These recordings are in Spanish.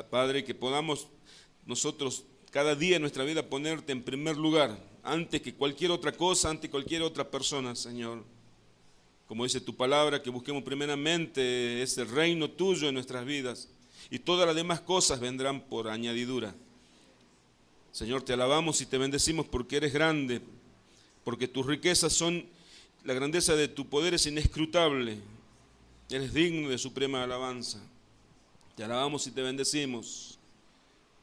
Padre, que podamos nosotros cada día en nuestra vida ponerte en primer lugar, antes que cualquier otra cosa, antes que cualquier otra persona, Señor. Como dice tu palabra, que busquemos primeramente ese reino tuyo en nuestras vidas y todas las demás cosas vendrán por añadidura. Señor, te alabamos y te bendecimos porque eres grande, porque tus riquezas son, la grandeza de tu poder es inescrutable, eres digno de suprema alabanza. Te alabamos y te bendecimos.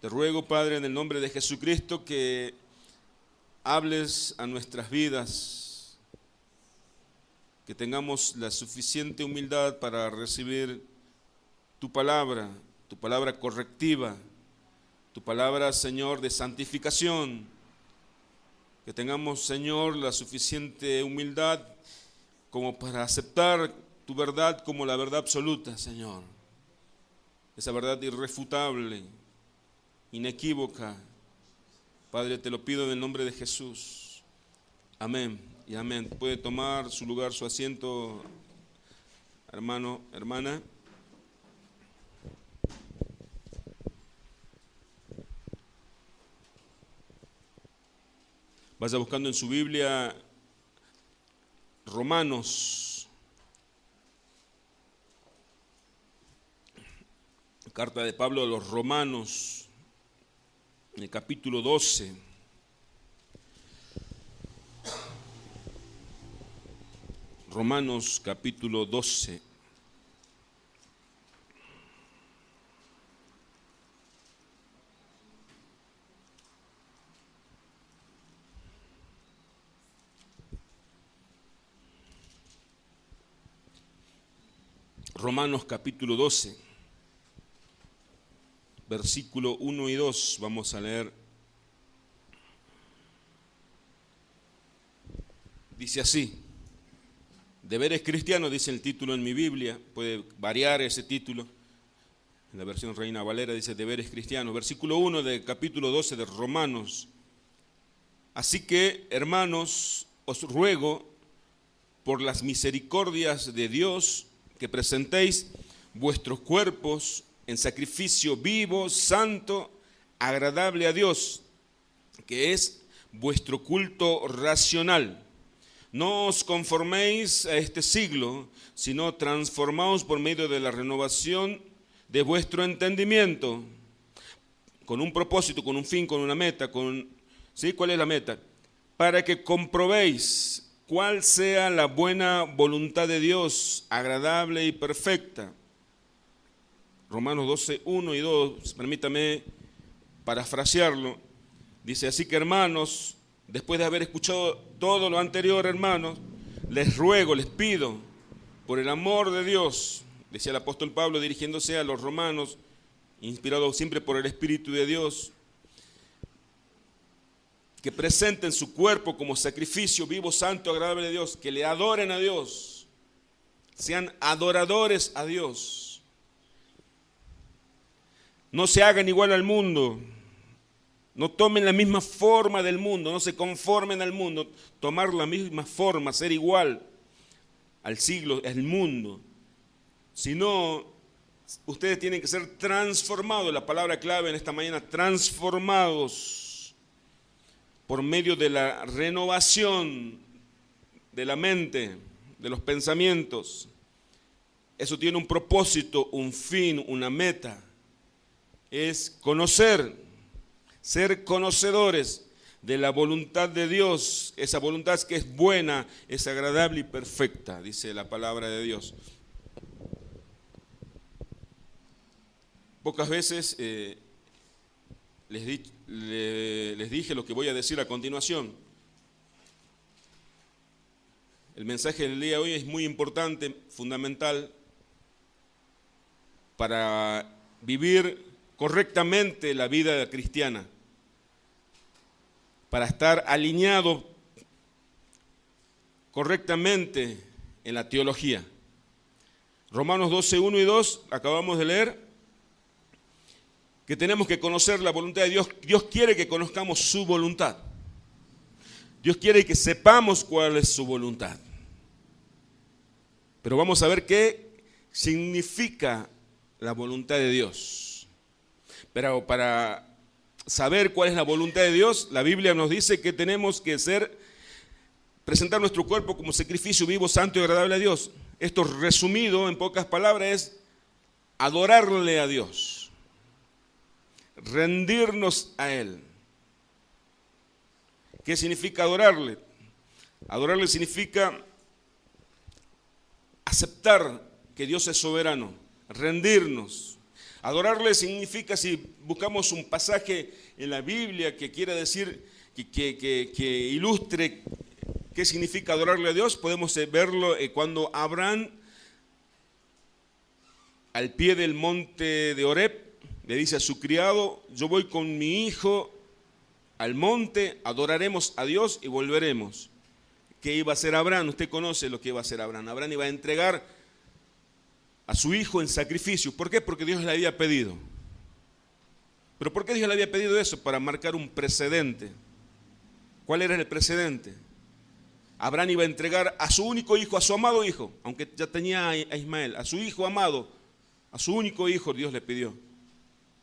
Te ruego, Padre, en el nombre de Jesucristo, que hables a nuestras vidas, que tengamos la suficiente humildad para recibir tu palabra correctiva, tu palabra, Señor, de santificación, que tengamos, Señor, la suficiente humildad como para aceptar tu verdad como la verdad absoluta, Señor, esa verdad irrefutable, inequívoca. Padre, te lo pido en el nombre de Jesús. Amén y amén. Puede tomar su lugar, su asiento, hermano, hermana. Vaya buscando en su Biblia Romanos, carta de Pablo a los Romanos, en el capítulo 12. Romanos capítulo 12. Romanos capítulo 12, versículo 1 y 2, vamos a leer. Dice así: Deberes cristianos, dice el título en mi Biblia, puede variar ese título. En la versión Reina Valera dice Deberes cristianos. Versículo 1 del capítulo 12 de Romanos. Así que, hermanos, os ruego por las misericordias de Dios que presentéis vuestros cuerpos en sacrificio vivo, santo, agradable a Dios, que es vuestro culto racional. No os conforméis a este siglo, sino transformaos por medio de la renovación de vuestro entendimiento, con un propósito, con un fin, con una meta. ¿Sí? ¿Cuál es la meta? Para que comprobéis cuál sea la buena voluntad de Dios, agradable y perfecta. Romanos 12, 1 y 2, permítame parafrasearlo. Dice: así que, hermanos, después de haber escuchado todo lo anterior, hermanos, les ruego, les pido, por el amor de Dios, decía el apóstol Pablo dirigiéndose a los romanos, inspirado siempre por el Espíritu de Dios, que presenten su cuerpo como sacrificio vivo, santo, agradable a Dios, que le adoren a Dios, sean adoradores a Dios. No se hagan igual al mundo, no tomen la misma forma del mundo, no se conformen al mundo, tomar la misma forma, ser igual al siglo, al mundo, sino ustedes tienen que ser transformados, la palabra clave en esta mañana, transformados por medio de la renovación de la mente, de los pensamientos. Eso tiene un propósito, un fin, una meta. Es conocer, ser conocedores de la voluntad de Dios, esa voluntad que es buena, es agradable y perfecta, dice la palabra de Dios. Pocas veces les dije lo que voy a decir a continuación. El mensaje del día de hoy es muy importante, fundamental, para vivir correctamente la vida cristiana, para estar alineado correctamente en la teología. Romanos 12, 1 y 2, acabamos de leer, que tenemos que conocer la voluntad de Dios. Dios quiere que conozcamos su voluntad. Dios quiere que sepamos cuál es su voluntad. Pero vamos a ver qué significa la voluntad de Dios. Pero para saber cuál es la voluntad de Dios, la Biblia nos dice que tenemos que presentar nuestro cuerpo como sacrificio vivo, santo y agradable a Dios. Esto resumido en pocas palabras es adorarle a Dios, rendirnos a Él. ¿Qué significa adorarle? Adorarle significa aceptar que Dios es soberano, rendirnos. Adorarle significa, si buscamos un pasaje en la Biblia que quiera decir, que ilustre qué significa adorarle a Dios, podemos verlo cuando Abraham, al pie del monte de Horeb, le dice a su criado: yo voy con mi hijo al monte, adoraremos a Dios y volveremos. ¿Qué iba a hacer Abraham? Usted conoce lo que iba a hacer Abraham. Abraham iba a entregar a su hijo en sacrificio. ¿Por qué? Porque Dios le había pedido. ¿Pero por qué Dios le había pedido eso? Para marcar un precedente. ¿Cuál era el precedente? Abraham iba a entregar a su único hijo, a su amado hijo, aunque ya tenía a Ismael, a su hijo amado, a su único hijo Dios le pidió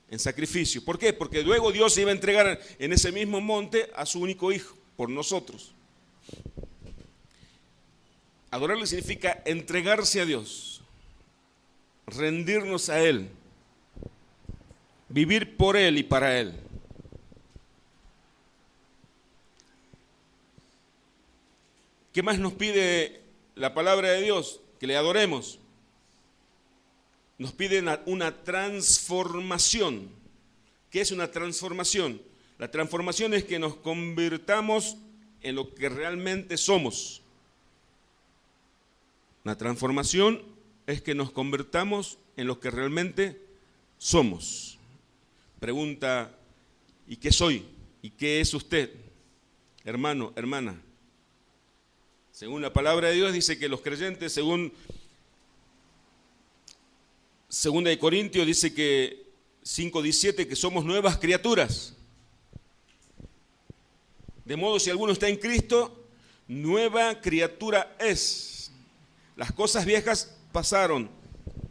en sacrificio. ¿Por qué? Porque luego Dios iba a entregar en ese mismo monte a su único hijo, por nosotros. Adorarle significa entregarse a Dios, rendirnos a Él, vivir por Él y para Él. ¿Qué más nos pide la palabra de Dios? Que le adoremos. Nos pide una transformación. ¿Qué es una transformación? La transformación es que nos convirtamos en lo que realmente somos. La transformación es que nos convirtamos en lo que realmente somos. Pregunta: ¿y qué soy? ¿Y qué es usted? Hermano, hermana. Según la palabra de Dios dice que los creyentes, según 2 de Corintios dice que 5:17, que somos nuevas criaturas. De modo, si alguno está en Cristo, nueva criatura es. Las cosas viejas pasaron.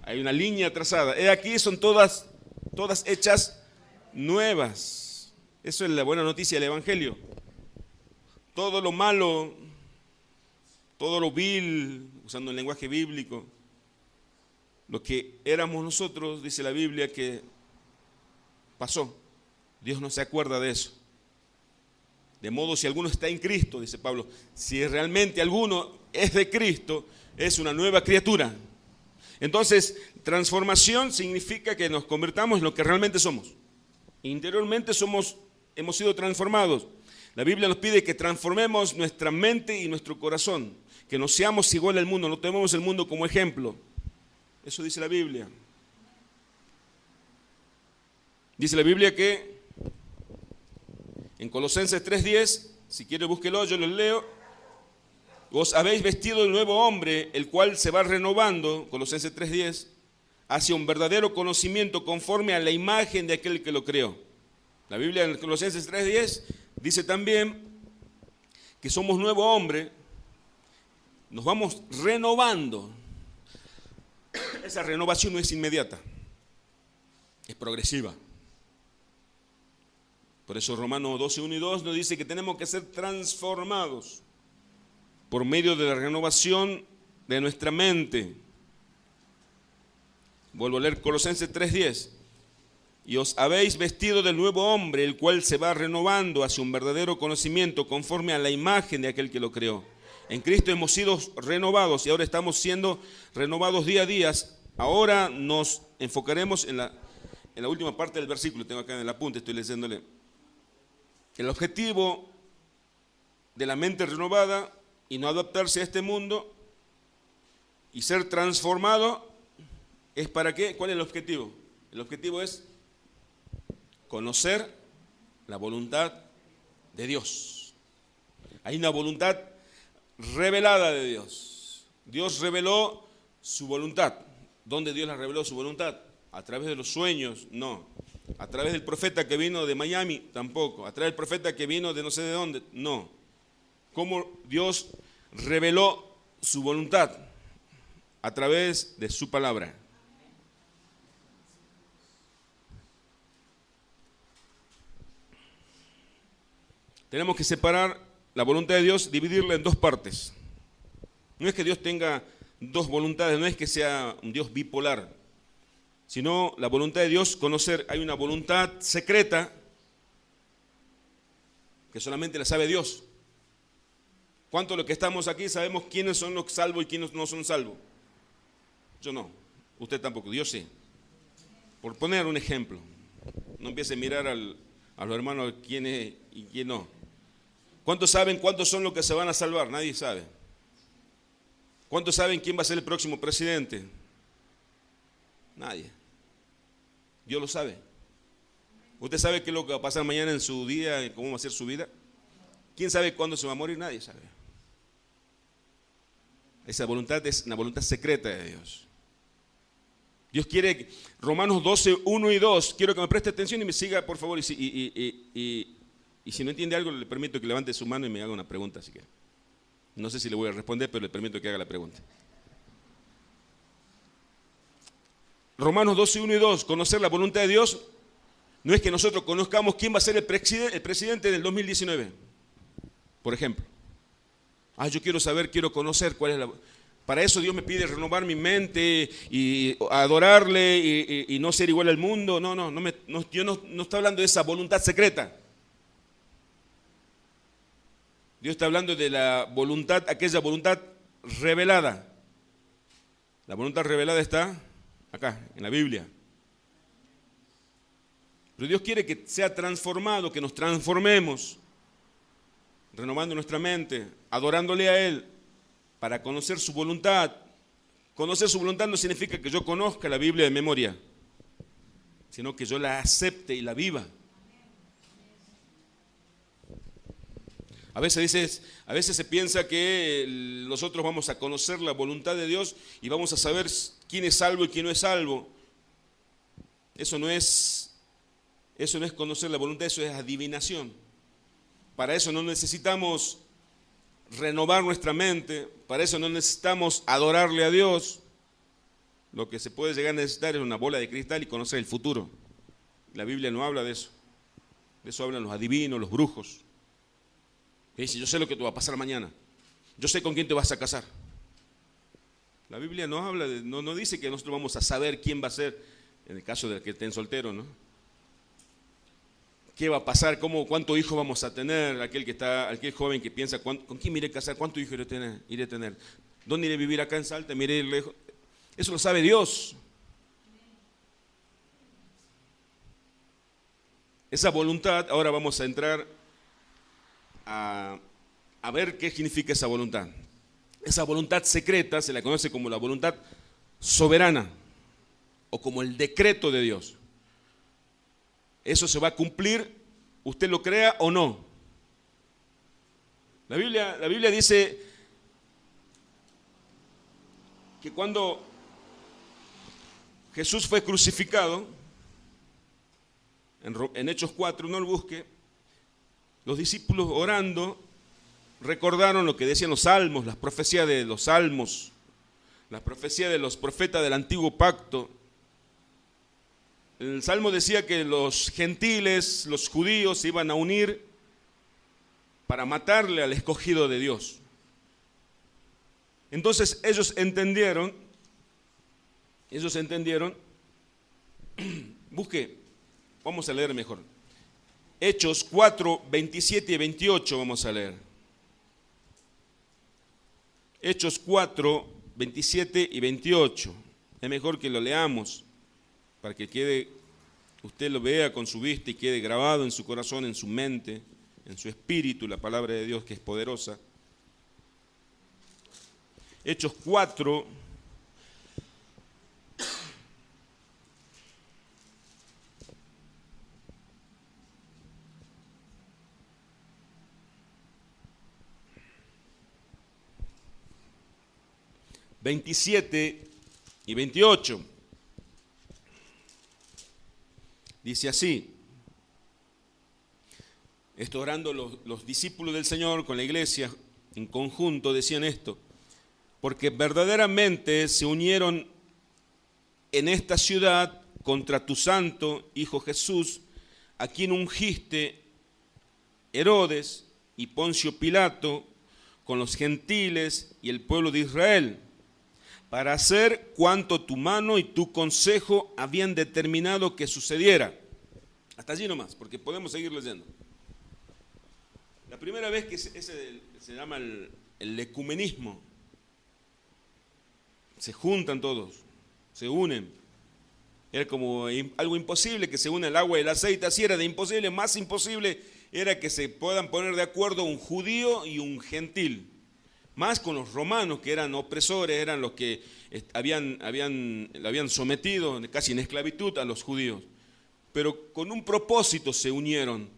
Hay una línea trazada. Aquí son todas hechas nuevas. Eso es la buena noticia del Evangelio. Todo lo malo, todo lo vil, usando el lenguaje bíblico, lo que éramos nosotros, dice la Biblia, que pasó. Dios no se acuerda de eso. De modo, si alguno está en Cristo, dice Pablo, si realmente alguno es de Cristo, es una nueva criatura. Entonces, transformación significa que nos convertamos en lo que realmente somos. Interiormente hemos sido transformados. La Biblia nos pide que transformemos nuestra mente y nuestro corazón, que no seamos igual al mundo, no tomemos el mundo como ejemplo. Eso dice la Biblia. Dice la Biblia que en Colosenses 3:10, si quiere búsquelo, yo lo leo. Os habéis vestido del nuevo hombre, el cual se va renovando, Colosenses 3:10, hacia un verdadero conocimiento conforme a la imagen de aquel que lo creó. La Biblia en Colosenses 3:10 dice también que somos nuevo hombre, nos vamos renovando. Esa renovación no es inmediata, es progresiva. Por eso Romanos 12:1 y 2 nos dice que tenemos que ser transformados por medio de la renovación de nuestra mente. Vuelvo a leer Colosenses 3:10. Y os habéis vestido del nuevo hombre, el cual se va renovando hacia un verdadero conocimiento conforme a la imagen de aquel que lo creó. En Cristo hemos sido renovados y ahora estamos siendo renovados día a día. Ahora nos enfocaremos en la última parte del versículo. Tengo acá en el apunte, estoy leyéndole. El objetivo de la mente renovada y no adaptarse a este mundo y ser transformado es ¿para qué? ¿Cuál es el objetivo? El objetivo es conocer la voluntad de Dios. Hay una voluntad revelada de Dios. Dios reveló su voluntad. ¿Dónde Dios la reveló su voluntad? ¿A través de los sueños? No. ¿A través del profeta que vino de Miami? Tampoco. ¿A través del profeta que vino de no sé de dónde? No. ¿Cómo Dios reveló su voluntad? A través de su palabra. tenemos que separar la voluntad de Dios, dividirla en dos partes. No es que Dios tenga dos voluntades, no es que sea un Dios bipolar, sino la voluntad de Dios, conocer, hay una voluntad secreta que solamente la sabe Dios. ¿Cuántos de los que estamos aquí sabemos quiénes son los salvos y quiénes no son salvos? Yo no, usted tampoco, Dios sí. Por poner un ejemplo, no empiece a mirar a los hermanos quién es y quién no. ¿Cuántos saben cuántos son los que se van a salvar? Nadie sabe. ¿Cuántos saben quién va a ser el próximo presidente? Nadie. Dios lo sabe. ¿Usted sabe qué es lo que va a pasar mañana en su día, cómo va a ser su vida? ¿Quién sabe cuándo se va a morir? Nadie sabe. Esa voluntad es una voluntad secreta de Dios. Dios quiere, Romanos 12, 1 y 2, quiero que me preste atención y me siga, por favor, y si no entiende algo, le permito que levante su mano y me haga una pregunta, así que no sé si le voy a responder, pero le permito que haga la pregunta. Romanos 12, 1 y 2, conocer la voluntad de Dios no es que nosotros conozcamos quién va a ser el presidente del 2019, por ejemplo. Yo quiero saber, quiero conocer cuál es la... Para eso Dios me pide renovar mi mente y adorarle y no ser igual al mundo. Dios no está hablando de esa voluntad secreta. Dios está hablando de la voluntad, aquella voluntad revelada. La voluntad revelada está acá, en la Biblia. Pero Dios quiere que sea transformado, que nos transformemos, renovando nuestra mente, adorándole a Él, para conocer su voluntad. Conocer su voluntad no significa que yo conozca la Biblia de memoria, sino que yo la acepte y la viva. A veces se piensa que nosotros vamos a conocer la voluntad de Dios y vamos a saber quién es salvo y quién no es salvo. Eso no es conocer la voluntad, eso es adivinación. Para eso no necesitamos renovar nuestra mente, para eso no necesitamos adorarle a Dios. Lo que se puede llegar a necesitar es una bola de cristal y conocer el futuro. La Biblia no habla de eso. De eso hablan los adivinos, los brujos. Que dice, yo sé lo que te va a pasar mañana. Yo sé con quién te vas a casar. La Biblia no habla, no dice que nosotros vamos a saber quién va a ser, en el caso de que estén solteros, ¿no? ¿Qué va a pasar? ¿Cuántos hijos vamos a tener? Aquel joven que piensa, ¿con quién me iré a casar? ¿Cuántos hijos iré a tener? ¿Dónde iré a vivir? ¿Acá en Salta? ¿Me iré ir lejos? Eso lo sabe Dios. Esa voluntad, ahora vamos a entrar a ver qué significa esa voluntad. Esa voluntad secreta se la conoce como la voluntad soberana o como el decreto de Dios. Eso se va a cumplir, usted lo crea o no. La Biblia dice que cuando Jesús fue crucificado, en Hechos 4, no lo busque, los discípulos orando recordaron lo que decían los salmos, las profecías de los salmos, las profecías de los profetas del antiguo pacto. El salmo decía que los gentiles, los judíos, se iban a unir para matarle al escogido de Dios. Entonces ellos entendieron, busque, vamos a leer mejor. Hechos 4, 27 y 28 vamos a leer. Hechos 4, 27 y 28. Es mejor que lo leamos para que usted lo vea con su vista y quede grabado en su corazón, en su mente, en su espíritu, la palabra de Dios que es poderosa. Hechos 4, 27 y 28. Dice así, esto orando los discípulos del Señor con la iglesia en conjunto decían esto, porque verdaderamente se unieron en esta ciudad contra tu santo Hijo Jesús, a quien ungiste Herodes y Poncio Pilato con los gentiles y el pueblo de Israel, para hacer cuanto tu mano y tu consejo habían determinado que sucediera. Hasta allí nomás, porque podemos seguir leyendo. La primera vez que se llama el ecumenismo, se juntan todos, se unen. Era como algo imposible que se una el agua y el aceite, así era de imposible. Más imposible era que se puedan poner de acuerdo un judío y un gentil. Más con los romanos, que eran opresores, eran los que lo habían sometido casi en esclavitud a los judíos. Pero con un propósito se unieron.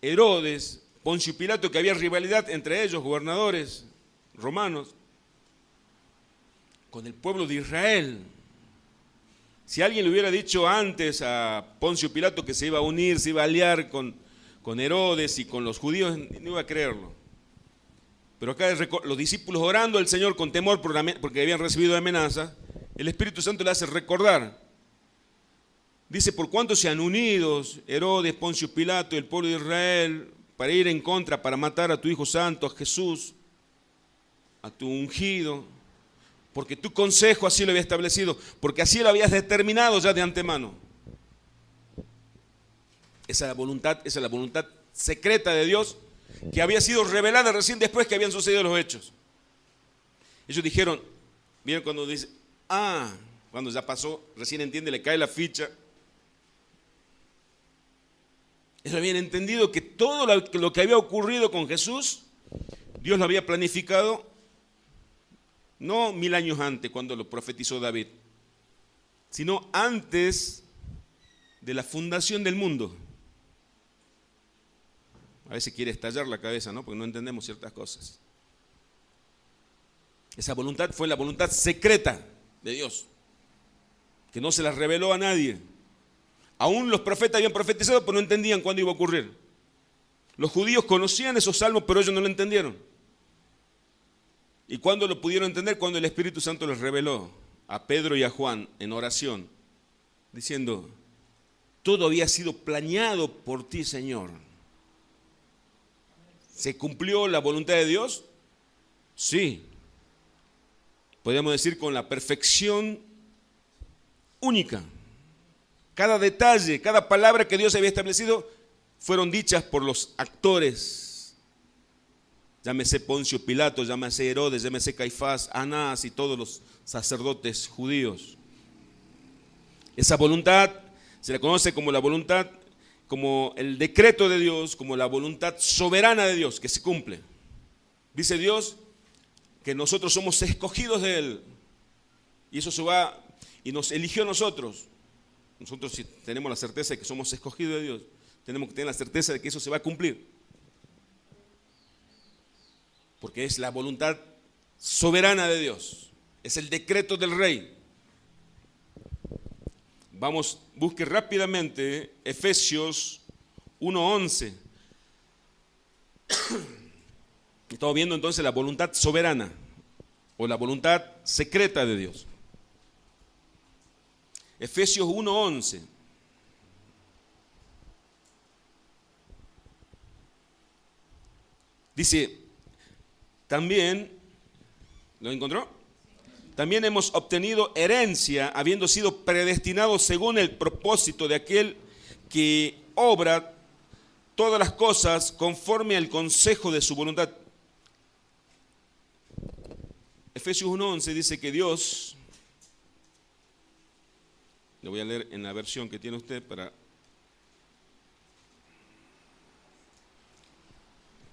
Herodes, Poncio Pilato, que había rivalidad entre ellos, gobernadores romanos, con el pueblo de Israel. Si alguien le hubiera dicho antes a Poncio Pilato que se iba a unir, se iba a aliar con Herodes y con los judíos, no iba a creerlo. Pero acá los discípulos orando al Señor con temor porque habían recibido amenazas, el Espíritu Santo le hace recordar. Dice, por cuánto se han unido Herodes, Poncio Pilato y el pueblo de Israel para ir en contra, para matar a tu Hijo Santo, a Jesús, a tu ungido, porque tu consejo así lo había establecido, porque así lo habías determinado ya de antemano. Esa es la voluntad secreta de Dios, que había sido revelada recién después que habían sucedido los hechos. Ellos dijeron, miren cuando dice, cuando ya pasó, recién entiende, le cae la ficha. Ellos habían entendido que todo lo que había ocurrido con Jesús, Dios lo había planificado, no 1000 años antes, cuando lo profetizó David, sino antes de la fundación del mundo. A veces quiere estallar la cabeza, ¿no? Porque no entendemos ciertas cosas. Esa voluntad fue la voluntad secreta de Dios, que no se la reveló a nadie. Aún los profetas habían profetizado, pero no entendían cuándo iba a ocurrir. Los judíos conocían esos salmos, pero ellos no lo entendieron. ¿Y cuándo lo pudieron entender? Cuando el Espíritu Santo les reveló a Pedro y a Juan en oración, diciendo, todo había sido planeado por ti, Señor. ¿Se cumplió la voluntad de Dios? Sí. Podríamos decir con la perfección única. Cada detalle, cada palabra que Dios había establecido fueron dichas por los actores. Llámese Poncio Pilato, llámese Herodes, llámese Caifás, Anás y todos los sacerdotes judíos. Esa voluntad se la conoce como la voluntad, como el decreto de Dios, como la voluntad soberana de Dios que se cumple. Dice Dios que nosotros somos escogidos de Él y eso se va y nos eligió a nosotros. Nosotros, si tenemos la certeza de que somos escogidos de Dios, tenemos que tener la certeza de que eso se va a cumplir. Porque es la voluntad soberana de Dios. Es el decreto del Rey. Vamos, busque rápidamente Efesios 1:11. Estamos viendo entonces la voluntad soberana o la voluntad secreta de Dios. Efesios 1:11. Dice, también, ¿lo encontró? También hemos obtenido herencia, habiendo sido predestinados según el propósito de aquel que obra todas las cosas conforme al consejo de su voluntad. Efesios 1:11 dice que Dios, le voy a leer en la versión que tiene usted para...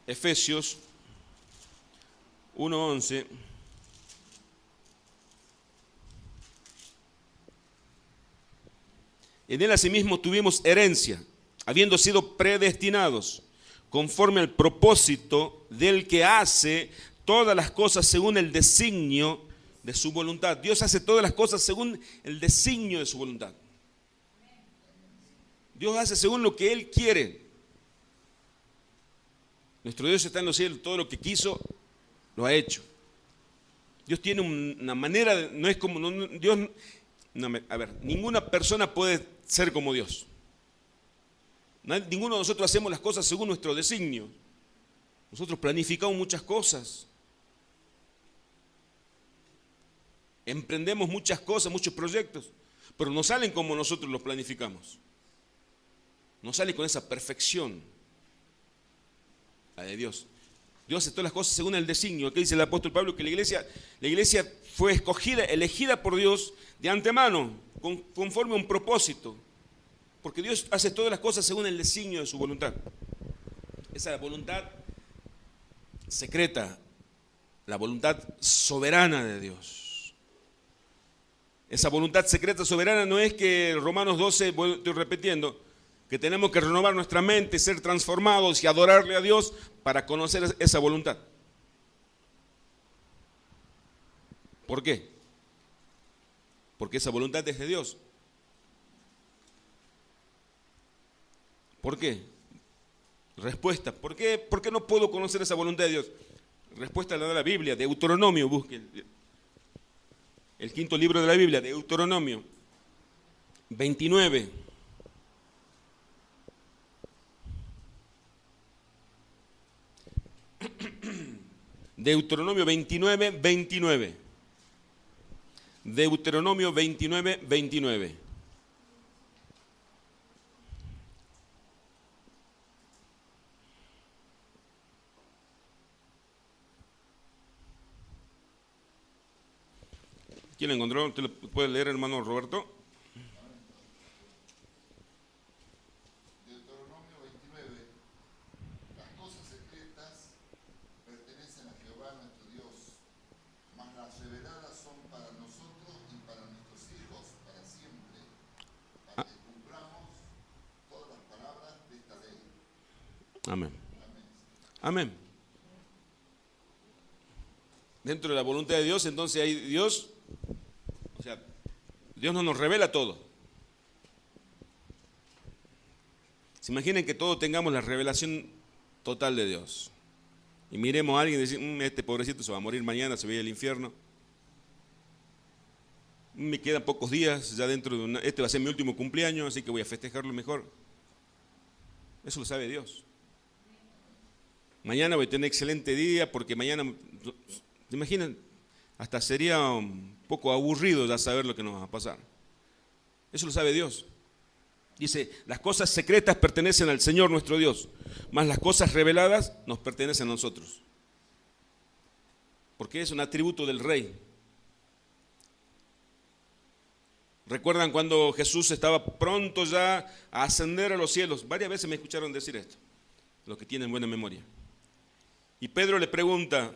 Efesios 1:11. En él asimismo tuvimos herencia, habiendo sido predestinados, conforme al propósito del que hace todas las cosas según el designio de su voluntad. Dios hace todas las cosas según el designio de su voluntad. Dios hace según lo que Él quiere. Nuestro Dios está en los cielos, todo lo que quiso, lo ha hecho. Dios tiene una manera, no es como, Dios, ninguna persona puede ser como Dios. Ninguno de nosotros hacemos las cosas según nuestro designio. Nosotros planificamos muchas cosas. Emprendemos muchas cosas, muchos proyectos, pero no salen como nosotros los planificamos. No sale con esa perfección, la de Dios. Dios hace todas las cosas según el designio. Aquí dice el apóstol Pablo que la iglesia fue escogida, elegida por Dios de antemano, conforme a un propósito. Porque Dios hace todas las cosas según el designio de su voluntad. Esa voluntad secreta, la voluntad soberana de Dios. Esa voluntad secreta, soberana, no es que Romanos 12, estoy repitiendo, que tenemos que renovar nuestra mente, ser transformados y adorarle a Dios para conocer esa voluntad. ¿Por qué? Porque esa voluntad es de Dios. ¿Por qué? Respuesta. ¿Por qué no puedo conocer esa voluntad de Dios? Respuesta la da la Biblia, Deuteronomio, busque el quinto libro de la Biblia, Deuteronomio 29. Deuteronomio 29, 29. Deuteronomio 29, 29. ¿Quién lo encontró? ¿Usted lo puede leer, hermano Roberto? Deuteronomio 29. Las cosas secretas pertenecen a Jehová nuestro Dios, mas las reveladas son para nosotros y para nuestros hijos para siempre, para que cumplamos todas las palabras de esta ley. Amén. Amén. Amén. Dentro de la voluntad de Dios, entonces hay Dios, o sea, Dios no nos revela todo. Se imaginen que todos tengamos la revelación total de Dios. Y miremos a alguien y decimos, este pobrecito se va a morir mañana, se va a ir al infierno. Me quedan pocos días, ya dentro de este va a ser mi último cumpleaños, así que voy a festejarlo mejor. Eso lo sabe Dios. Mañana voy a tener excelente día porque mañana, ¿se imaginan? Hasta sería un poco aburrido ya saber lo que nos va a pasar. Eso lo sabe Dios. Dice, las cosas secretas pertenecen al Señor nuestro Dios, mas las cosas reveladas nos pertenecen a nosotros. Porque es un atributo del Rey. ¿Recuerdan cuando Jesús estaba pronto ya a ascender a los cielos? Varias veces me escucharon decir esto, los que tienen buena memoria. Y Pedro le pregunta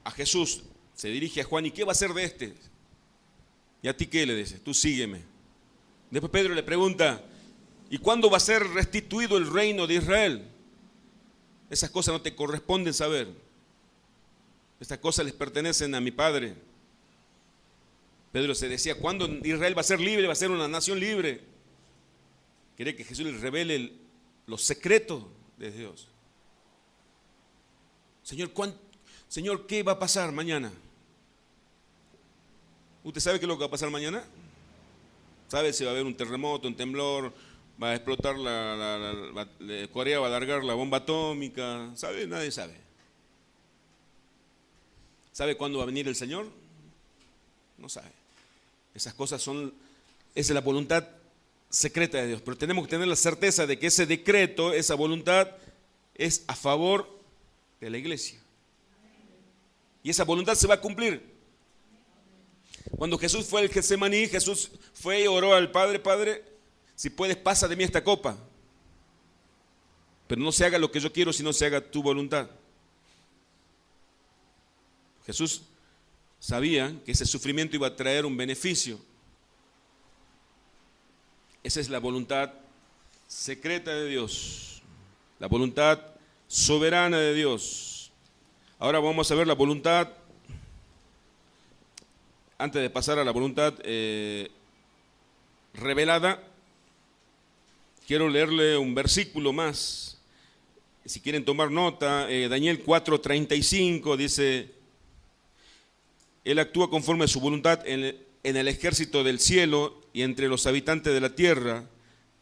a Jesús, se dirige a Juan, ¿y qué va a hacer de este? ¿Y a ti qué? Le dice, tú sígueme. Después Pedro le pregunta, ¿y cuándo va a ser restituido el reino de Israel? Esas cosas no te corresponden saber. Estas cosas les pertenecen a mi Padre. Pedro se decía, ¿cuándo Israel va a ser libre? Va a ser una nación libre. Quiere que Jesús le revele los secretos de Dios. Señor, ¿qué va a pasar mañana? ¿Usted sabe qué es lo que va a pasar mañana? ¿Sabe si va a haber un terremoto, un temblor? ¿Va a explotar Corea va a largar la bomba atómica? ¿Sabe? Nadie sabe. ¿Sabe cuándo va a venir el Señor? No sabe. Esas cosas esa es la voluntad secreta de Dios. Pero tenemos que tener la certeza de que ese decreto, esa voluntad, es a favor de la iglesia. Y esa voluntad se va a cumplir. Cuando Jesús fue al Getsemaní, Jesús fue y oró al Padre, Padre, si puedes, pasa de mí esta copa. Pero no se haga lo que yo quiero, sino se haga tu voluntad. Jesús sabía que ese sufrimiento iba a traer un beneficio. Esa es la voluntad secreta de Dios, la voluntad soberana de Dios. Ahora vamos a ver la voluntad, antes de pasar a la voluntad revelada, quiero leerle un versículo más. Si quieren tomar nota, Daniel 4:35 dice, Él actúa conforme a su voluntad en el ejército del cielo y entre los habitantes de la tierra,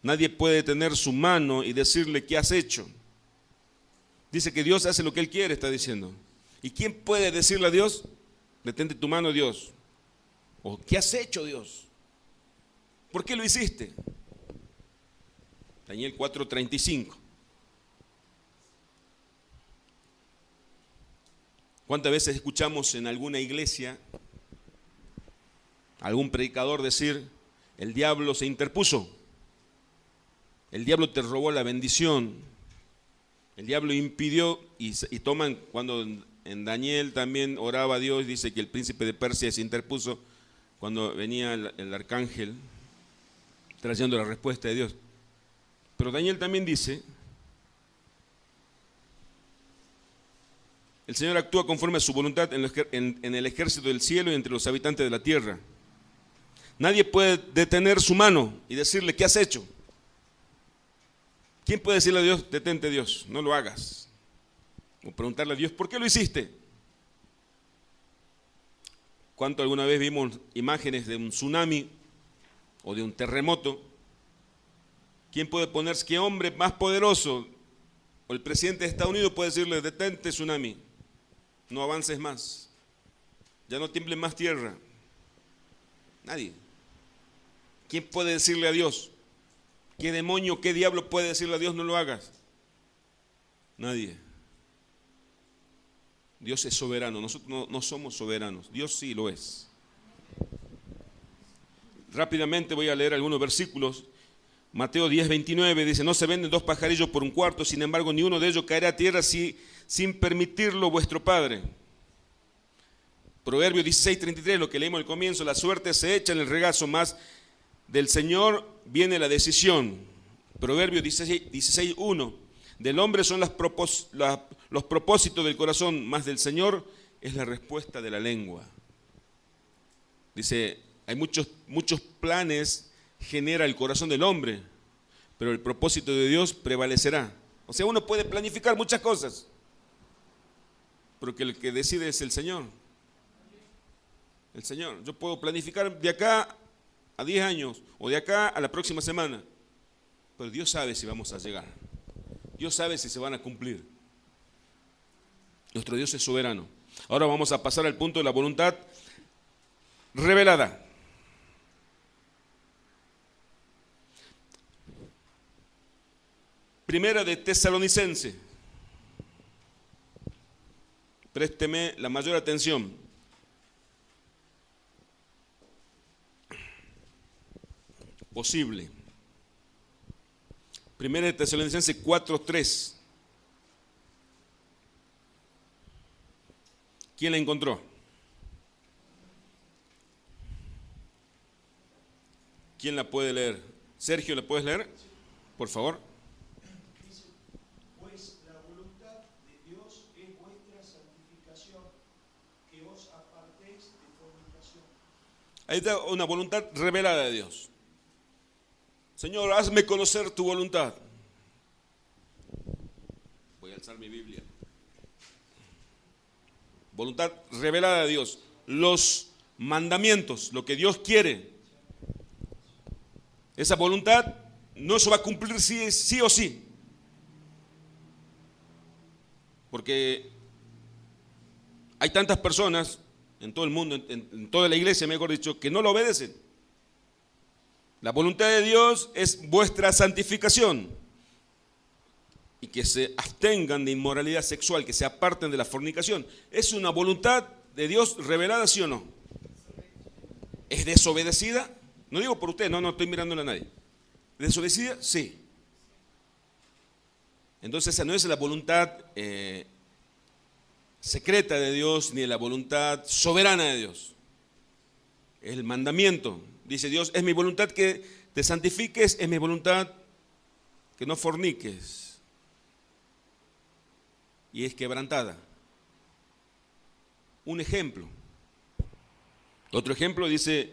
Nadie puede detener su mano y decirle, ¿qué has hecho? Dice que Dios hace lo que Él quiere, está diciendo. ¿Y quién puede decirle a Dios, detente tu mano, Dios? ¿O qué has hecho, Dios? ¿Por qué lo hiciste? Daniel 4:35. ¿Cuántas veces escuchamos en alguna iglesia algún predicador decir, el diablo se interpuso, el diablo te robó la bendición, el diablo impidió, y toman, cuando en Daniel también oraba a Dios, dice que el príncipe de Persia se interpuso cuando venía el arcángel trayendo la respuesta de Dios. Pero Daniel también dice, el Señor actúa conforme a su voluntad en el ejército del cielo y entre los habitantes de la tierra. Nadie puede detener su mano y decirle, ¿qué has hecho? ¿Quién puede decirle a Dios, detente Dios, no lo hagas? O preguntarle a Dios, ¿por qué lo hiciste? ¿Cuánto alguna vez vimos imágenes de un tsunami o de un terremoto? ¿Quién puede ponerse, qué hombre más poderoso, o el presidente de Estados Unidos puede decirle, detente tsunami, no avances más, ya no tiemble más tierra? Nadie. ¿Quién puede decirle a Dios? ¿Qué demonio, qué diablo puede decirle a Dios, no lo hagas? Nadie. Dios es soberano, nosotros no somos soberanos, Dios sí lo es. Rápidamente voy a leer algunos versículos. Mateo 10:29 dice, no se venden 2 pajarillos por un cuarto, sin embargo ni uno de ellos caerá a tierra sin permitirlo vuestro Padre. Proverbios 16:33, lo que leímos al comienzo, la suerte se echa en el regazo, más del Señor viene la decisión. Proverbios 16:1, del hombre son los propósitos del corazón, más del Señor es la respuesta de la lengua. Dice, hay muchos planes genera el corazón del hombre, pero el propósito de Dios prevalecerá. O sea, uno puede planificar muchas cosas, pero que el que decide es el Señor. El Señor. Yo puedo planificar de acá a 10 años o de acá a la próxima semana, pero Dios sabe si vamos a llegar. Dios sabe si se van a cumplir. Nuestro Dios es soberano. Ahora vamos a pasar al punto de la voluntad revelada. Primera de Tesalonicense. Présteme la mayor atención. Posible. Primera de Tesalonicense 4:3. ¿Quién la encontró? ¿Quién la puede leer? Sergio, ¿la puedes leer? Por favor. Dice, pues la voluntad de Dios es vuestra santificación, que os apartéis de fornicación. Ahí está una voluntad revelada de Dios. Señor, hazme conocer tu voluntad. Voy a alzar mi Biblia. Voluntad revelada de Dios. Los mandamientos, lo que Dios quiere. Esa voluntad no se va a cumplir sí o sí. Porque hay tantas personas en todo el mundo, en toda la iglesia, mejor dicho, que no lo obedecen. La voluntad de Dios es vuestra santificación y que se abstengan de inmoralidad sexual, que se aparten de la fornicación. ¿Es una voluntad de Dios revelada, sí o no? ¿Es desobedecida? No digo por usted, no estoy mirándole a nadie. ¿Desobedecida? Sí. Entonces esa no es la voluntad secreta de Dios ni la voluntad soberana de Dios. Es el mandamiento. Dice Dios, es mi voluntad que te santifiques, es mi voluntad que no forniques. Y es quebrantada. Un ejemplo. Otro ejemplo dice,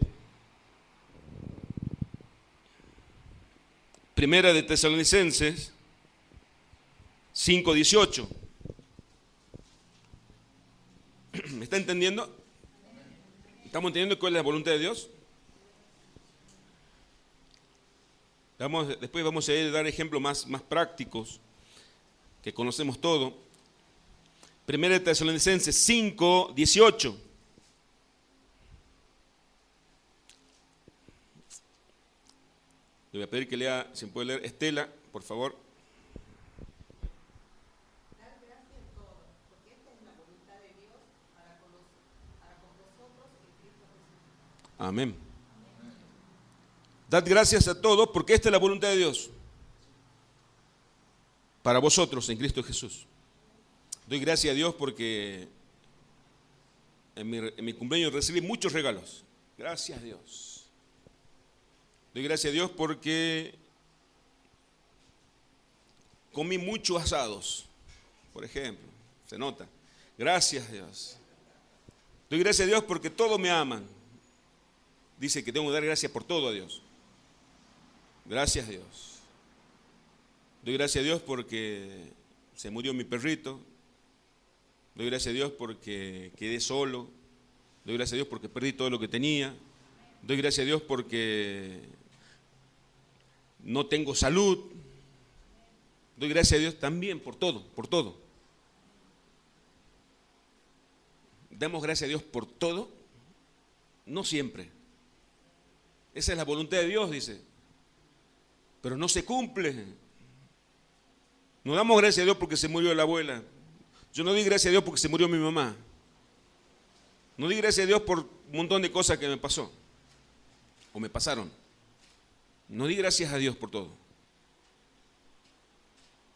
Primera de Tesalonicenses 5:18. ¿Me está entendiendo? ¿Estamos entendiendo cuál es la voluntad de Dios? Después vamos a ir a dar ejemplos más prácticos, que conocemos todo. 1 Tesalonicenses 5, 18. Le voy a pedir que lea, si me puede leer, Estela, por favor. Dar gracias en todo, porque esta es la voluntad de Dios para con vosotros en Cristo Jesús. Amén. Dad gracias a todos, porque esta es la voluntad de Dios para vosotros en Cristo Jesús. Doy gracias a Dios porque en mi cumpleaños recibí muchos regalos. Gracias a Dios. Doy gracias a Dios porque comí muchos asados, por ejemplo. Se nota. Gracias a Dios. Doy gracias a Dios porque todos me aman. Dice que tengo que dar gracias por todo a Dios. Gracias a Dios. Doy gracias a Dios porque se murió mi perrito. Doy gracias a Dios porque quedé solo. Doy gracias a Dios porque perdí todo lo que tenía. Doy gracias a Dios porque no tengo salud. Doy gracias a Dios también por todo, por todo. Damos gracias a Dios por todo, no siempre. Esa es la voluntad de Dios, dice. Pero no se cumple. No damos gracias a Dios porque se murió la abuela. Yo no di gracias a Dios porque se murió mi mamá. No di gracias a Dios por un montón de cosas que me pasó o me pasaron. No di gracias a Dios por todo.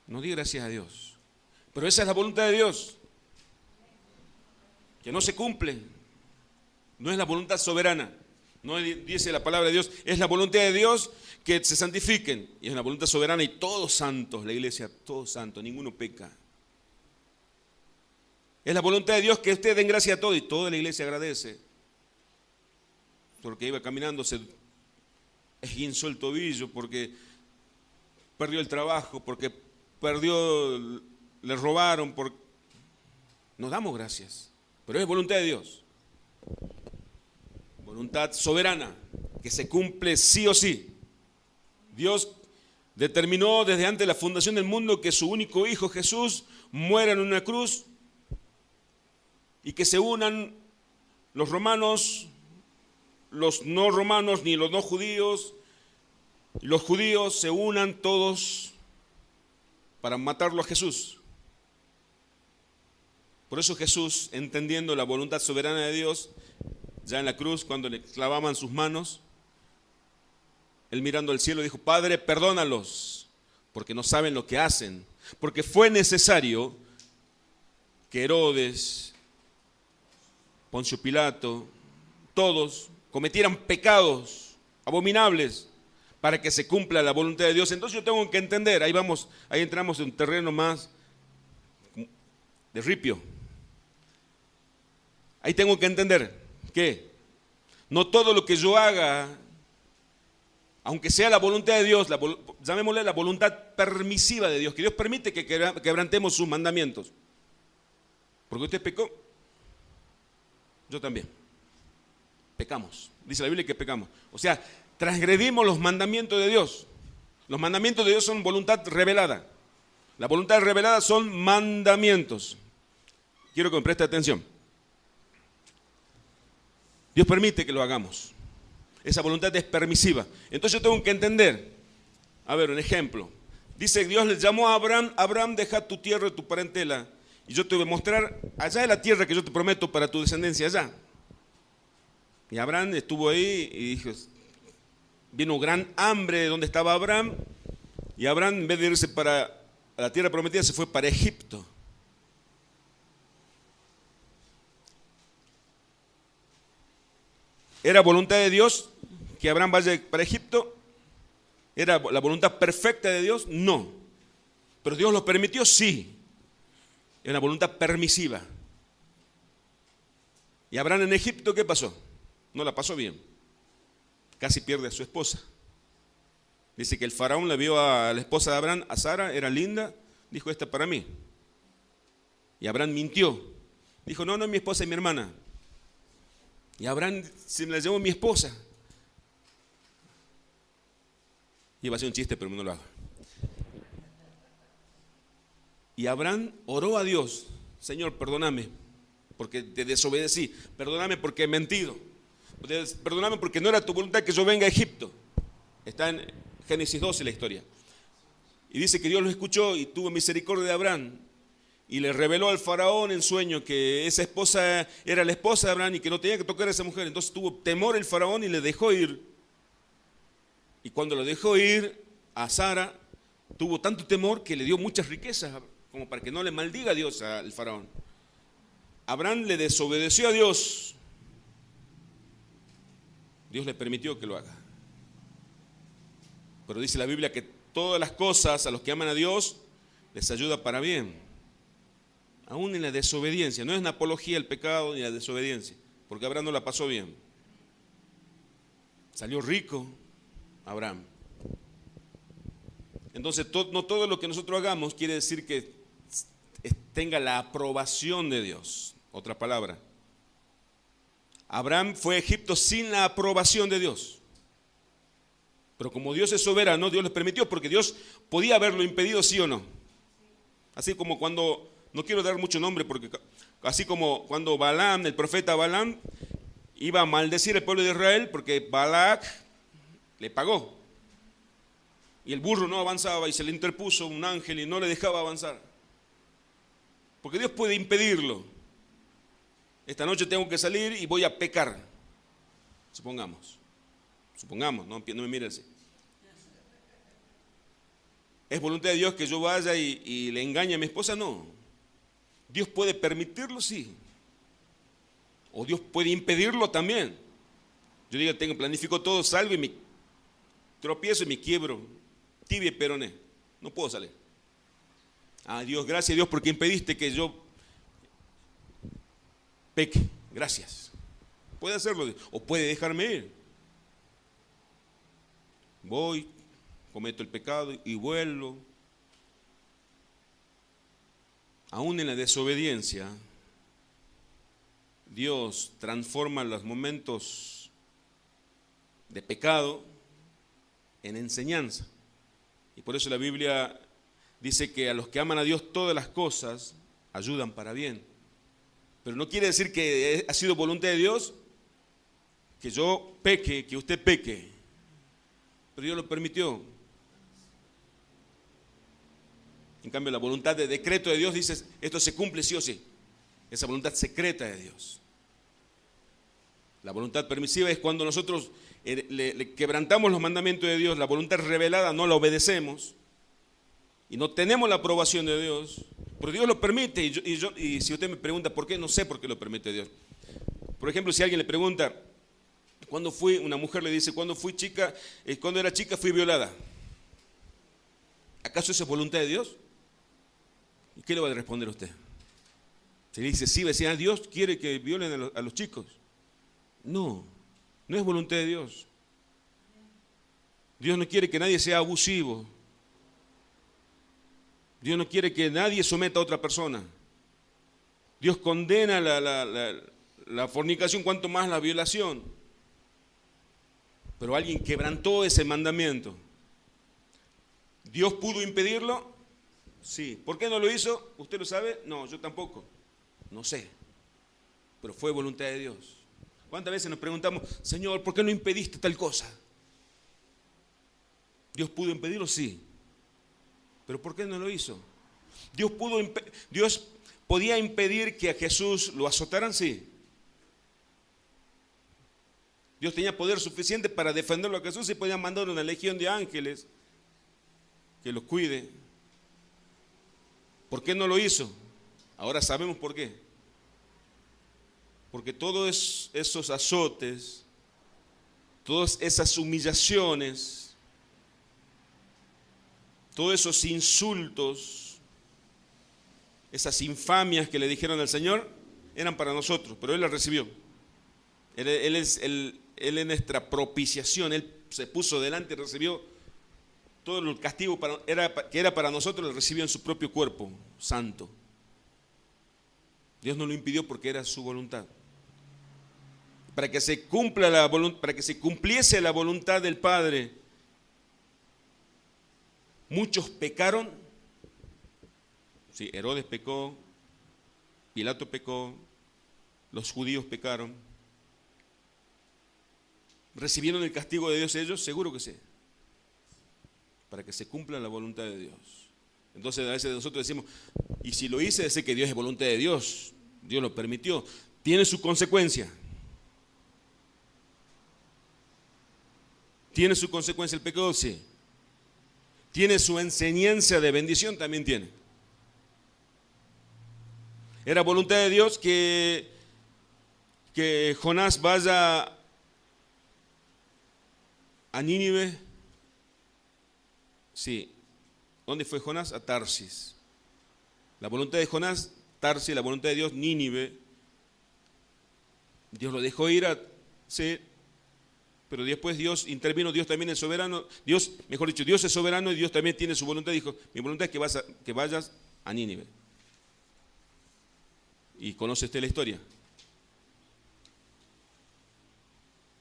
No di gracias a Dios. Pero esa es la voluntad de Dios, que no se cumple. No es la voluntad soberana. No dice la palabra de Dios, es la voluntad de Dios que se santifiquen. Y es la voluntad soberana y todos santos, la iglesia, todos santos, ninguno peca. Es la voluntad de Dios que ustedes den gracia a todos y toda la iglesia agradece. Porque iba caminando, se esguinzó el tobillo, porque perdió el trabajo, porque le robaron. Nos damos gracias, pero es voluntad de Dios. Voluntad soberana, que se cumple sí o sí. Dios determinó desde antes de la fundación del mundo que su único hijo Jesús muera en una cruz y que se unan los romanos, los no romanos ni los no judíos, y los judíos se unan todos para matarlo a Jesús. Por eso Jesús, entendiendo la voluntad soberana de Dios, ya en la cruz, cuando le clavaban sus manos, él mirando al cielo dijo: Padre, perdónalos, porque no saben lo que hacen. Porque fue necesario que Herodes, Poncio Pilato, todos cometieran pecados abominables para que se cumpla la voluntad de Dios. Entonces yo tengo que entender, ahí entramos en un terreno más de ripio. Ahí tengo que entender que no todo lo que yo haga, aunque sea la voluntad de Dios, llamémosle la voluntad permisiva de Dios, que Dios permite que quebrantemos sus mandamientos. Porque usted pecó, yo también. Pecamos. Dice la Biblia que pecamos. O sea, transgredimos los mandamientos de Dios. Los mandamientos de Dios son voluntad revelada. La voluntad revelada son mandamientos. Quiero que me preste atención. Dios permite que lo hagamos. Esa voluntad es permisiva. Entonces yo tengo que entender. A ver, un ejemplo. Dice, Dios le llamó a Abraham: Abraham, deja tu tierra y tu parentela, y yo te voy a mostrar allá de la tierra que yo te prometo para tu descendencia allá. Y Abraham estuvo ahí y dijo, vino gran hambre de donde estaba Abraham, y Abraham, en vez de irse para la tierra prometida, se fue para Egipto. ¿Era voluntad de Dios que Abraham vaya para Egipto? ¿Era la voluntad perfecta de Dios? No. ¿Pero Dios lo permitió? Sí. Era una voluntad permisiva. ¿Y Abraham en Egipto qué pasó? No la pasó bien. Casi pierde a su esposa. Dice que el faraón le vio a la esposa de Abraham, a Sara, era linda, dijo, esta para mí. Y Abraham mintió. Dijo, no, no es mi esposa, es mi hermana. Y Abraham se me la llevó mi esposa. Iba a ser un chiste, pero no lo hago. Y Abraham oró a Dios: Señor, perdóname porque te desobedecí, perdóname porque he mentido, perdóname porque no era tu voluntad que yo venga a Egipto. Está en Génesis 12 la historia. Y dice que Dios lo escuchó y tuvo misericordia de Abraham y le reveló al faraón en sueño que esa esposa era la esposa de Abraham y que no tenía que tocar a esa mujer. Entonces tuvo temor el faraón y le dejó ir. Y cuando lo dejó ir a Sara, tuvo tanto temor que le dio muchas riquezas, como para que no le maldiga a Dios al faraón. Abraham le desobedeció a Dios. Dios le permitió que lo haga. Pero dice la Biblia que todas las cosas a los que aman a Dios les ayuda para bien. Aún en la desobediencia. No es una apología el pecado ni la desobediencia, porque Abraham no la pasó bien. Salió rico Abraham. Entonces no todo lo que nosotros hagamos quiere decir que tenga la aprobación de Dios. Otra palabra. Abraham fue a Egipto sin la aprobación de Dios. Pero como Dios es soberano, Dios les permitió, porque Dios podía haberlo impedido, sí o no. Así como cuando, no quiero dar mucho nombre, porque así como cuando Balaam, el profeta Balaam, iba a maldecir al pueblo de Israel porque Balac le pagó. Y el burro no avanzaba y se le interpuso un ángel y no le dejaba avanzar. Porque Dios puede impedirlo. Esta noche tengo que salir y voy a pecar. Supongamos, no me mire así. ¿Es voluntad de Dios que yo vaya y le engañe a mi esposa? No. Dios puede permitirlo, sí. O Dios puede impedirlo también. Yo digo, planifico todo, salgo y me tropiezo y me quiebro. Tibia y peroné. No puedo salir. Dios, gracias a Dios porque impediste que yo peque. Gracias. Puede hacerlo o puede dejarme ir. Voy, cometo el pecado y vuelvo. Aún en la desobediencia, Dios transforma los momentos de pecado en enseñanza. Y por eso la Biblia dice que a los que aman a Dios todas las cosas ayudan para bien. Pero no quiere decir que ha sido voluntad de Dios que yo peque, que usted peque. Pero Dios lo permitió. En cambio, la voluntad de decreto de Dios dice, esto se cumple sí o sí. Esa voluntad secreta de Dios. La voluntad permisiva es cuando nosotros le quebrantamos los mandamientos de Dios, la voluntad revelada no la obedecemos y no tenemos la aprobación de Dios, pero Dios lo permite. Y si usted me pregunta por qué, no sé por qué lo permite Dios. Por ejemplo, si alguien le pregunta, una mujer le dice, cuando era chica fui violada. ¿Acaso eso es voluntad de Dios? ¿Y qué le va a responder a usted? Si le dice, sí, decía, Dios quiere que violen a los chicos. No es voluntad de Dios. Dios no quiere que nadie sea abusivo. Dios no quiere que nadie someta a otra persona. Dios condena la fornicación, cuanto más la violación. Pero alguien quebrantó ese mandamiento. ¿Dios pudo impedirlo? Sí. ¿Por qué no lo hizo? ¿Usted lo sabe? No, yo tampoco. No sé. Pero fue voluntad de Dios. ¿Cuántas veces nos preguntamos, Señor, ¿por qué no impediste tal cosa? ¿Dios pudo impedirlo? Sí. ¿Pero por qué no lo hizo? ¿Dios podía impedir que a Jesús lo azotaran? Sí. Dios tenía poder suficiente para defenderlo a Jesús y podía mandar una legión de ángeles que lo cuide. ¿Por qué no lo hizo? Ahora sabemos por qué. Porque todos esos azotes, todas esas humillaciones, todos esos insultos, esas infamias que le dijeron al Señor, eran para nosotros, pero Él las recibió. Él es nuestra propiciación. Él se puso delante y recibió todo el castigo que era para nosotros, lo recibió en su propio cuerpo santo. Dios no lo impidió porque era su voluntad. Para que se cumpliese la voluntad del Padre, Muchos pecaron. Sí, Herodes pecó, Pilato pecó, los judíos pecaron. ¿Recibieron el castigo de Dios ellos? Seguro que sí. Para que se cumpla la voluntad de Dios. Entonces a veces nosotros decimos, y si lo hice, sé que Dios es voluntad de Dios. Dios lo permitió. Tiene su consecuencia. ¿Tiene su consecuencia el pecado? Sí. ¿Tiene su enseñanza de bendición? También tiene. Era voluntad de Dios que Jonás vaya a Nínive. Sí. ¿Dónde fue Jonás? A Tarsis. La voluntad de Jonás, Tarsis, la voluntad de Dios, Nínive. Dios lo dejó ir sí, pero después Dios intervino, Dios también es soberano. Dios, mejor dicho, Dios es soberano y Dios también tiene su voluntad. Dijo, mi voluntad es que vayas a Nínive. Y conoce usted la historia.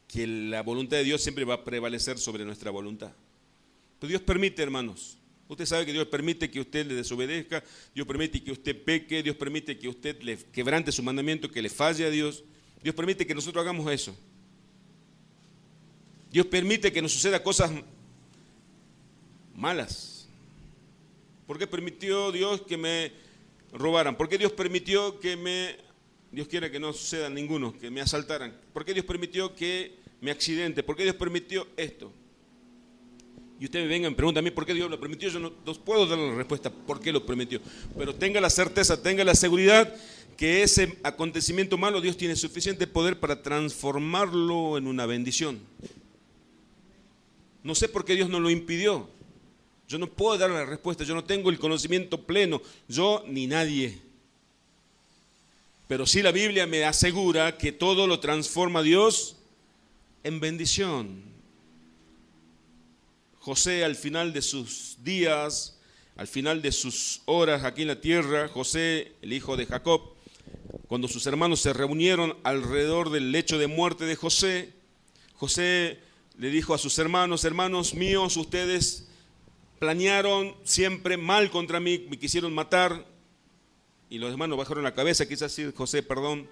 Que la voluntad de Dios siempre va a prevalecer sobre nuestra voluntad. Pero Dios permite, hermanos. Usted sabe que Dios permite que usted le desobedezca, Dios permite que usted peque, Dios permite que usted le quebrante su mandamiento, que le falle a Dios. Dios permite que nosotros hagamos eso. Dios permite que nos suceda cosas malas. ¿Por qué permitió Dios que me robaran? ¿Por qué Dios permitió que Dios quiera que no suceda ninguno, que me asaltaran? ¿Por qué Dios permitió que me accidente? ¿Por qué Dios permitió esto? Y usted me venga y me pregunta a mí por qué Dios lo permitió. Yo no puedo darle la respuesta por qué lo permitió. Pero tenga la certeza, tenga la seguridad que ese acontecimiento malo Dios tiene suficiente poder para transformarlo en una bendición. No sé por qué Dios no lo impidió. Yo no puedo dar la respuesta, yo no tengo el conocimiento pleno, yo ni nadie. Pero sí la Biblia me asegura que todo lo transforma Dios en bendición. José al final de sus días, al final de sus horas aquí en la tierra, José, el hijo de Jacob, cuando sus hermanos se reunieron alrededor del lecho de muerte de José, José le dijo a sus hermanos, hermanos míos, ustedes planearon siempre mal contra mí, me quisieron matar, y los hermanos bajaron la cabeza, quizás sí, José, perdón,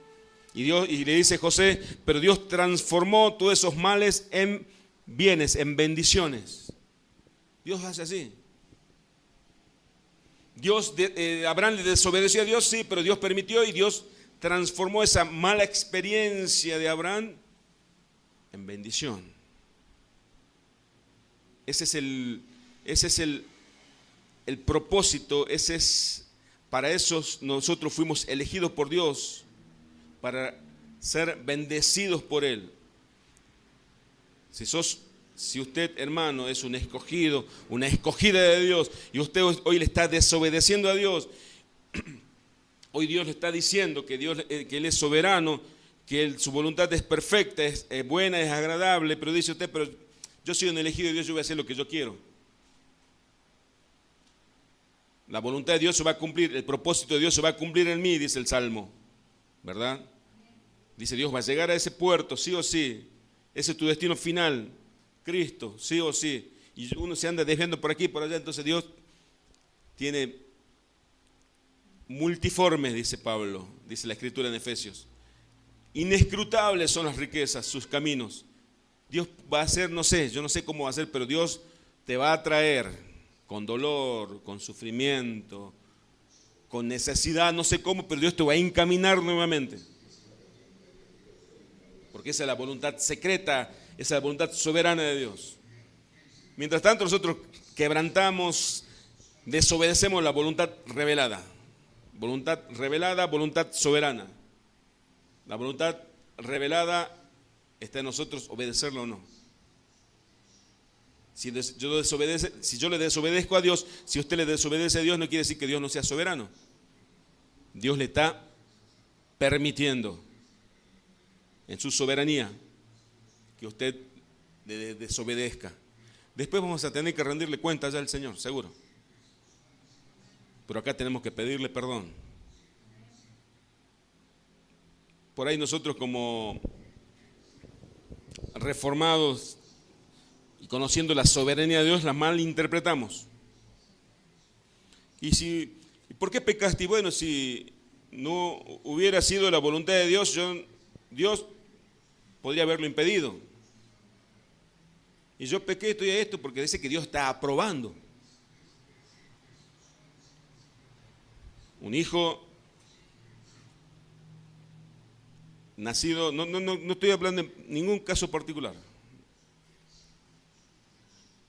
y le dice José, pero Dios transformó todos esos males en bienes, en bendiciones. Dios hace así. Abraham le desobedeció a Dios, sí, pero Dios permitió y Dios transformó esa mala experiencia de Abraham en bendición. Ese es el propósito, para eso nosotros fuimos elegidos por Dios, para ser bendecidos por Él. Si usted, hermano, es un escogido, una escogida de Dios, y usted hoy le está desobedeciendo a Dios, hoy Dios le está diciendo que Él es soberano, que su voluntad es perfecta, es buena, es agradable, pero dice usted, pero yo soy un elegido de Dios, yo voy a hacer lo que yo quiero. La voluntad de Dios se va a cumplir, el propósito de Dios se va a cumplir en mí, dice el Salmo, ¿verdad? Dice Dios va a llegar a ese puerto, sí o sí. Ese es tu destino final, Cristo, sí o sí. Y uno se anda desviando por aquí y por allá, entonces Dios tiene multiformes, dice Pablo, dice la Escritura en Efesios. Inescrutables son las riquezas, sus caminos. Dios va a hacer, no sé, yo no sé cómo va a hacer, pero Dios te va a traer con dolor, con sufrimiento, con necesidad, no sé cómo, pero Dios te va a encaminar nuevamente. Porque esa es la voluntad secreta, esa es la voluntad soberana de Dios. Mientras tanto nosotros quebrantamos, desobedecemos la voluntad revelada. Voluntad revelada, voluntad soberana. La voluntad revelada está en nosotros obedecerla o no. Si yo le desobedezco a Dios, si usted le desobedece a Dios, no quiere decir que Dios no sea soberano. Dios le está permitiendo en su soberanía que usted le desobedezca. Después vamos a tener que rendirle cuentas ya al Señor, seguro. Pero acá tenemos que pedirle perdón. Por ahí nosotros como reformados y conociendo la soberanía de Dios la malinterpretamos. ¿Y por qué pecaste? Y bueno, si no hubiera sido la voluntad de Dios, Dios podría haberlo impedido. Y yo pequé, estoy a esto porque dice que Dios está aprobando. Un hijo nacido, no estoy hablando de ningún caso particular.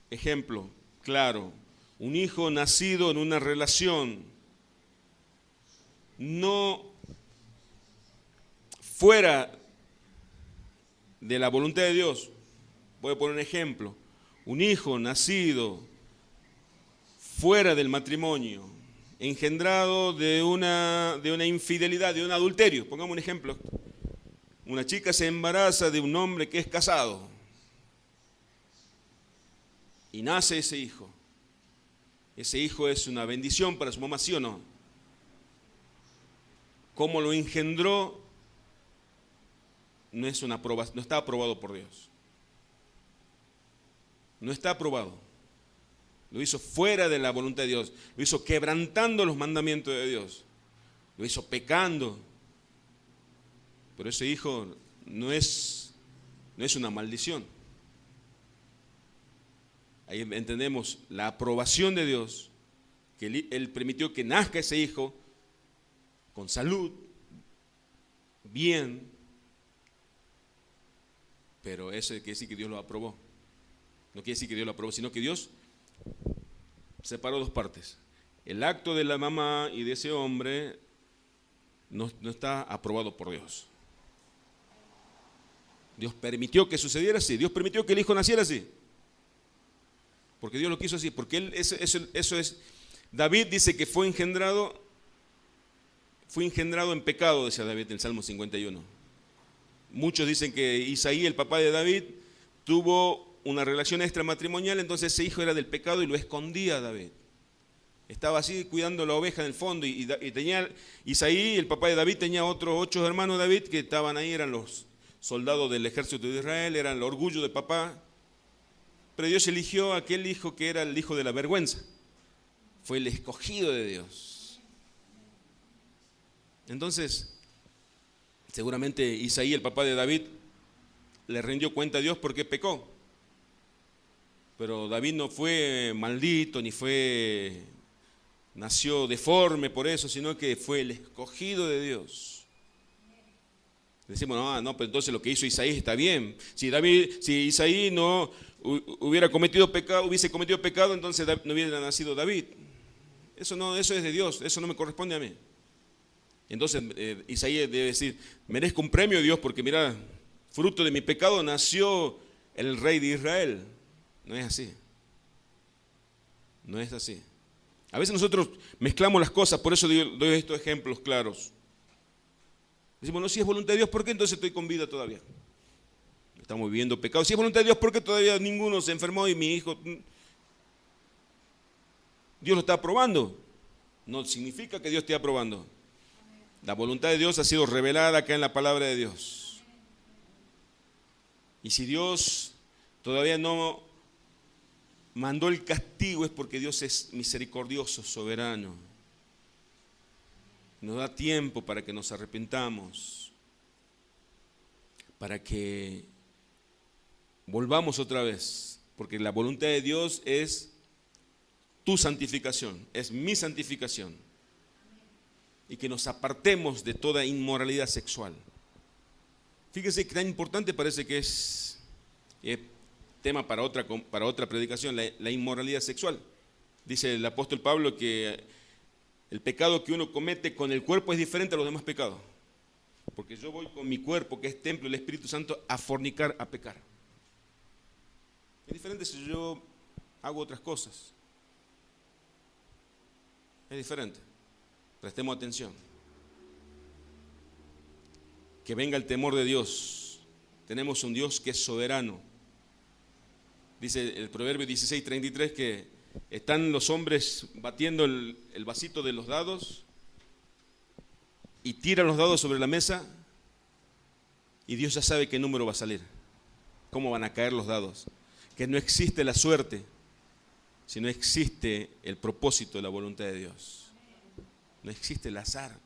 Ejemplo claro, un hijo nacido en una relación no fuera de la voluntad de Dios. Voy a poner un ejemplo. Un hijo nacido fuera del matrimonio, engendrado de una infidelidad, de un adulterio. Pongamos un ejemplo. Una chica se embaraza de un hombre que es casado y nace ese hijo. Ese hijo es una bendición para su mamá, ¿sí o no? ¿Cómo lo engendró? No está aprobado por Dios. No está aprobado. Lo hizo fuera de la voluntad de Dios. Lo hizo quebrantando los mandamientos de Dios. Lo hizo pecando. Pero ese hijo no es una maldición. Ahí entendemos la aprobación de Dios, que Él permitió que nazca ese hijo con salud, bien, pero eso quiere decir que Dios lo aprobó. No quiere decir que Dios lo aprobó, sino que Dios separó dos partes. El acto de la mamá y de ese hombre no está aprobado por Dios. Dios permitió que sucediera así. Dios permitió que el hijo naciera así. Porque Dios lo quiso así. Porque eso es. David dice que fue engendrado en pecado, decía David en el Salmo 51. Muchos dicen que Isaí, el papá de David, tuvo una relación extramatrimonial, entonces ese hijo era del pecado y lo escondía David. Estaba así cuidando la oveja en el fondo y tenía Isaí, el papá de David, tenía otros 8 hermanos de David que estaban ahí, eran los soldados del ejército de Israel, eran el orgullo de papá. Pero Dios eligió a aquel hijo que era el hijo de la vergüenza. Fue el escogido de Dios. Entonces, seguramente Isaí, el papá de David, le rindió cuenta a Dios porque pecó. Pero David no fue maldito, ni nació deforme por eso, sino que fue el escogido de Dios. Decimos, no, pero entonces lo que hizo Isaí está bien. Si Isaí no hubiese cometido pecado, entonces no hubiera nacido David. Eso es de Dios, eso no me corresponde a mí. Entonces Isaí debe decir, merezco un premio de Dios porque mira, fruto de mi pecado nació el rey de Israel. No es así. No es así. A veces nosotros mezclamos las cosas, por eso doy estos ejemplos claros. Decimos, no, si es voluntad de Dios, ¿por qué entonces estoy con vida todavía? Estamos viviendo pecado. Si es voluntad de Dios, ¿por qué todavía ninguno se enfermó y mi hijo? Dios lo está aprobando. No significa que Dios esté aprobando. La voluntad de Dios ha sido revelada acá en la palabra de Dios. Y si Dios todavía no mandó el castigo es porque Dios es misericordioso, soberano. Nos da tiempo para que nos arrepentamos, para que volvamos otra vez, porque la voluntad de Dios es tu santificación, es mi santificación, y que nos apartemos de toda inmoralidad sexual. Fíjese que tan importante parece que es tema para otra predicación, la inmoralidad sexual. Dice el apóstol Pablo que el pecado que uno comete con el cuerpo es diferente a los demás pecados. Porque yo voy con mi cuerpo, que es templo del Espíritu Santo, a fornicar, a pecar. Es diferente si yo hago otras cosas. Es diferente. Prestemos atención. Que venga el temor de Dios. Tenemos un Dios que es soberano. Dice el Proverbio 16:33 que están los hombres batiendo el vasito de los dados y tiran los dados sobre la mesa y Dios ya sabe qué número va a salir, cómo van a caer los dados, que no existe la suerte, si no existe el propósito de la voluntad de Dios. No existe el azar.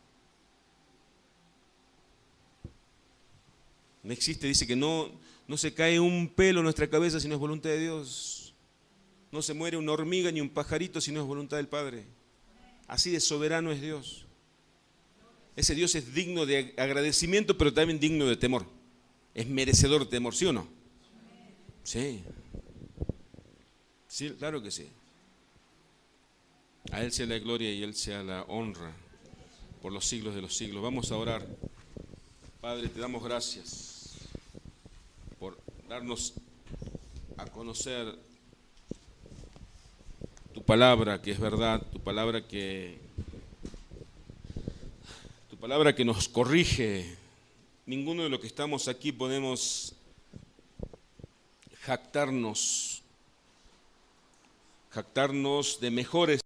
No existe, dice que no se cae un pelo en nuestra cabeza si no es voluntad de Dios. No se muere una hormiga ni un pajarito si no es voluntad del Padre. Así de soberano es Dios. Ese Dios es digno de agradecimiento, pero también digno de temor. Es merecedor de temor, ¿sí o no? Sí. Sí, claro que sí. A Él sea la gloria y a Él sea la honra por los siglos de los siglos. Vamos a orar. Padre, te damos gracias por darnos a conocer tu palabra, que es verdad, tu palabra que nos corrige. Ninguno de los que estamos aquí podemos jactarnos de mejores